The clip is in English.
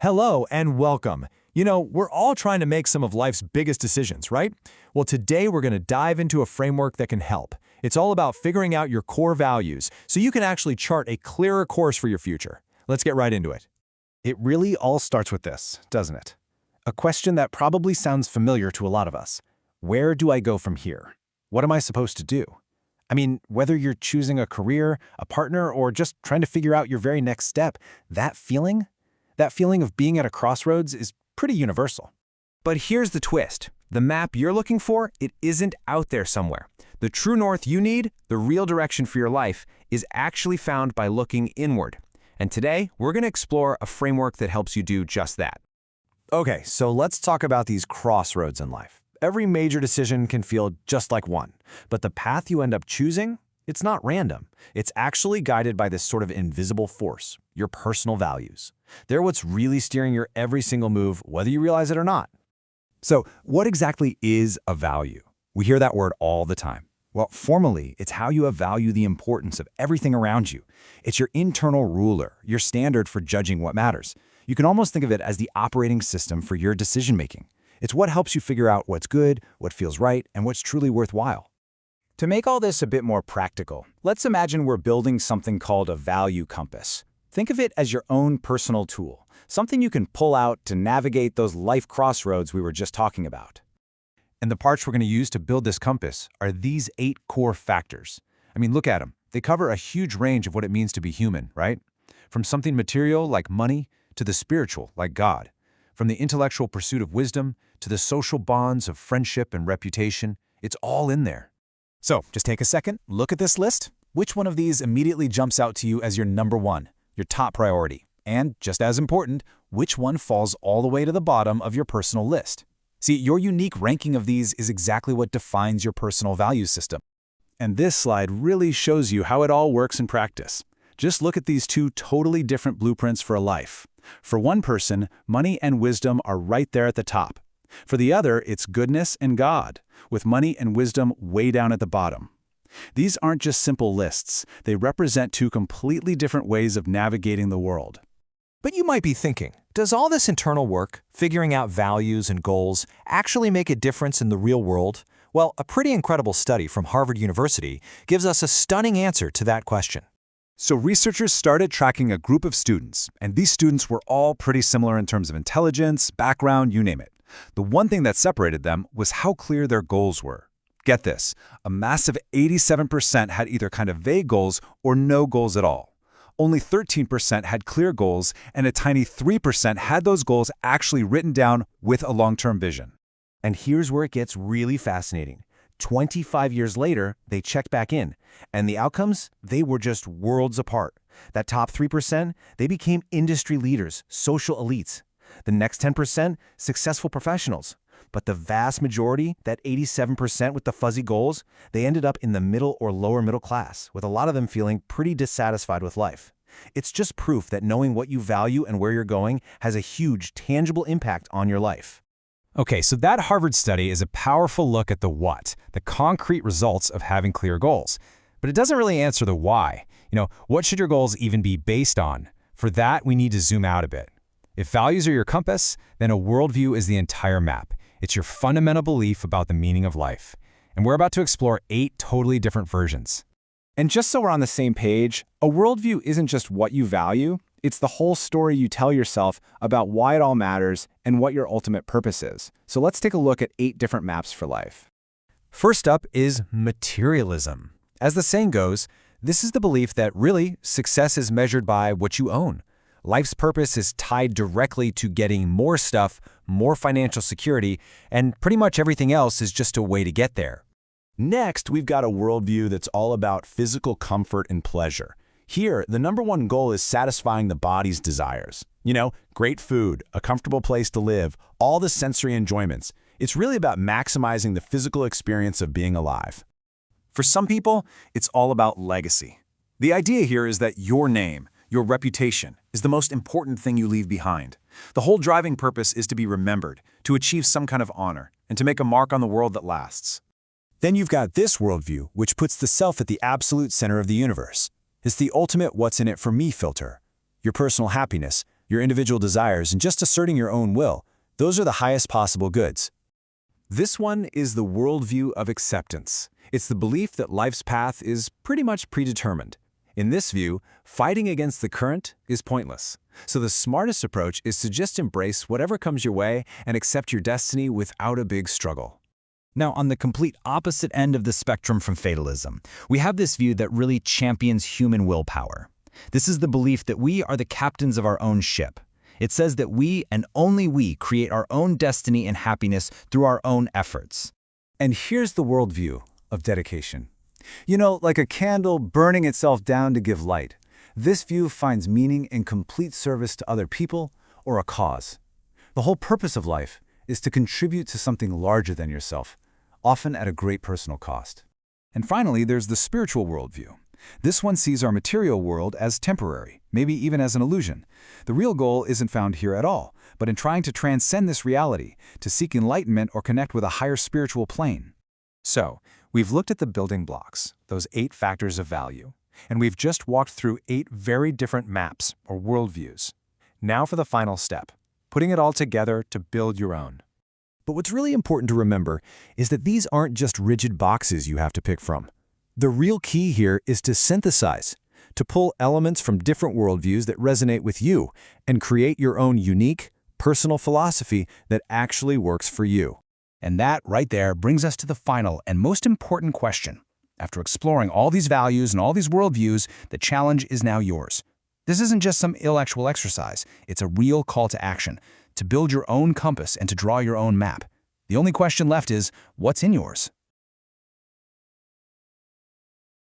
Hello and welcome. We're all trying to make some of life's biggest decisions, right? Well, today we're going to dive into a framework that can help. It's all about figuring out your core values so you can actually chart a clearer course for your future. Let's get right into it. It really all starts with this, doesn't it? A question that probably sounds familiar to a lot of us. Where do I go from here? What am I supposed to do? I mean, whether you're choosing a career, a partner, or just trying to figure out your very next step, that feeling of being at a crossroads is pretty universal. But here's the twist. The map you're looking for, it isn't out there somewhere. The true north you need, the real direction for your life, is actually found by looking inward. And today, we're going to explore a framework that helps you do just that. Okay, so let's talk about these crossroads in life. Every major decision can feel just like one, but the path you end up choosing, it's not random. It's actually guided by this sort of invisible force, your personal values. They're what's really steering your every single move, whether you realize it or not. So, what exactly is a value? We hear that word all the time. Well, formally, it's how you value the importance of everything around you. It's your internal ruler, your standard for judging what matters. You can almost think of it as the operating system for your decision-making. It's what helps you figure out what's good, what feels right, and what's truly worthwhile. To make all this a bit more practical, let's imagine we're building something called a value compass. Think of it as your own personal tool, something you can pull out to navigate those life crossroads we were just talking about. And the parts we're going to use to build this compass are these 8 core factors. I mean, look at them. They cover a huge range of what it means to be human, right? From something material like money to the spiritual like God. From the intellectual pursuit of wisdom to the social bonds of friendship and reputation, it's all in there. So, just take a second, look at this list. Which one of these immediately jumps out to you as your number one, your top priority? And, just as important, which one falls all the way to the bottom of your personal list? See, your unique ranking of these is exactly what defines your personal value system. And this slide really shows you how it all works in practice. Just look at these 2 totally different blueprints for a life. For one person, money and wisdom are right there at the top. For the other, it's goodness and God, with money and wisdom way down at the bottom. These aren't just simple lists. They represent 2 completely different ways of navigating the world. But you might be thinking, does all this internal work, figuring out values and goals, actually make a difference in the real world? Well, a pretty incredible study from Harvard University gives us a stunning answer to that question. So researchers started tracking a group of students, and these students were all pretty similar in terms of intelligence, background, you name it. The one thing that separated them was how clear their goals were. Get this, a massive 87% had either kind of vague goals or no goals at all. Only 13% had clear goals, and a tiny 3% had those goals actually written down with a long-term vision. And here's where it gets really fascinating. 25 years later, they checked back in, and the outcomes, they were just worlds apart. That top 3%, they became industry leaders, social elites. The next 10%, successful professionals. But the vast majority, that 87% with the fuzzy goals, they ended up in the middle or lower middle class, with a lot of them feeling pretty dissatisfied with life. It's just proof that knowing what you value and where you're going has a huge, tangible impact on your life. Okay, so that Harvard study is a powerful look at the what, the concrete results of having clear goals. But it doesn't really answer the why. What should your goals even be based on? For that, we need to zoom out a bit. If values are your compass, then a worldview is the entire map. It's your fundamental belief about the meaning of life. And we're about to explore 8 totally different versions. And just so we're on the same page, a worldview isn't just what you value, it's the whole story you tell yourself about why it all matters and what your ultimate purpose is. So let's take a look at 8 different maps for life. First up is materialism. As the saying goes, this is the belief that really success is measured by what you own. Life's purpose is tied directly to getting more stuff, more financial security, and pretty much everything else is just a way to get there. Next, we've got a worldview that's all about physical comfort and pleasure. Here, the number one goal is satisfying the body's desires. Great food, a comfortable place to live, all the sensory enjoyments. It's really about maximizing the physical experience of being alive. For some people, it's all about legacy. The idea here is that your name, your reputation, is the most important thing you leave behind. The whole driving purpose is to be remembered, to achieve some kind of honor, and to make a mark on the world that lasts. Then you've got this worldview, which puts the self at the absolute center of the universe. It's the ultimate what's in it for me filter. Your personal happiness, your individual desires, and just asserting your own will. Those are the highest possible goods. This one is the worldview of acceptance. It's the belief that life's path is pretty much predetermined. In this view, fighting against the current is pointless. So the smartest approach is to just embrace whatever comes your way and accept your destiny without a big struggle. Now, on the complete opposite end of the spectrum from fatalism, we have this view that really champions human willpower. This is the belief that we are the captains of our own ship. It says that we, and only we, create our own destiny and happiness through our own efforts. And here's the worldview of dedication. You know, like a candle burning itself down to give light, this view finds meaning in complete service to other people or a cause. The whole purpose of life is to contribute to something larger than yourself, often at a great personal cost. And finally, there's the spiritual worldview. This one sees our material world as temporary, maybe even as an illusion. The real goal isn't found here at all, but in trying to transcend this reality, to seek enlightenment or connect with a higher spiritual plane. So, we've looked at the building blocks, those 8 factors of value, and we've just walked through 8 very different maps or worldviews. Now for the final step, putting it all together to build your own. But what's really important to remember is that these aren't just rigid boxes you have to pick from. The real key here is to synthesize, to pull elements from different worldviews that resonate with you and create your own unique, personal philosophy that actually works for you. And that right there brings us to the final and most important question. After exploring all these values and all these worldviews, the challenge is now yours. This isn't just some intellectual exercise. It's a real call to action, to build your own compass and to draw your own map. The only question left is, what's in yours?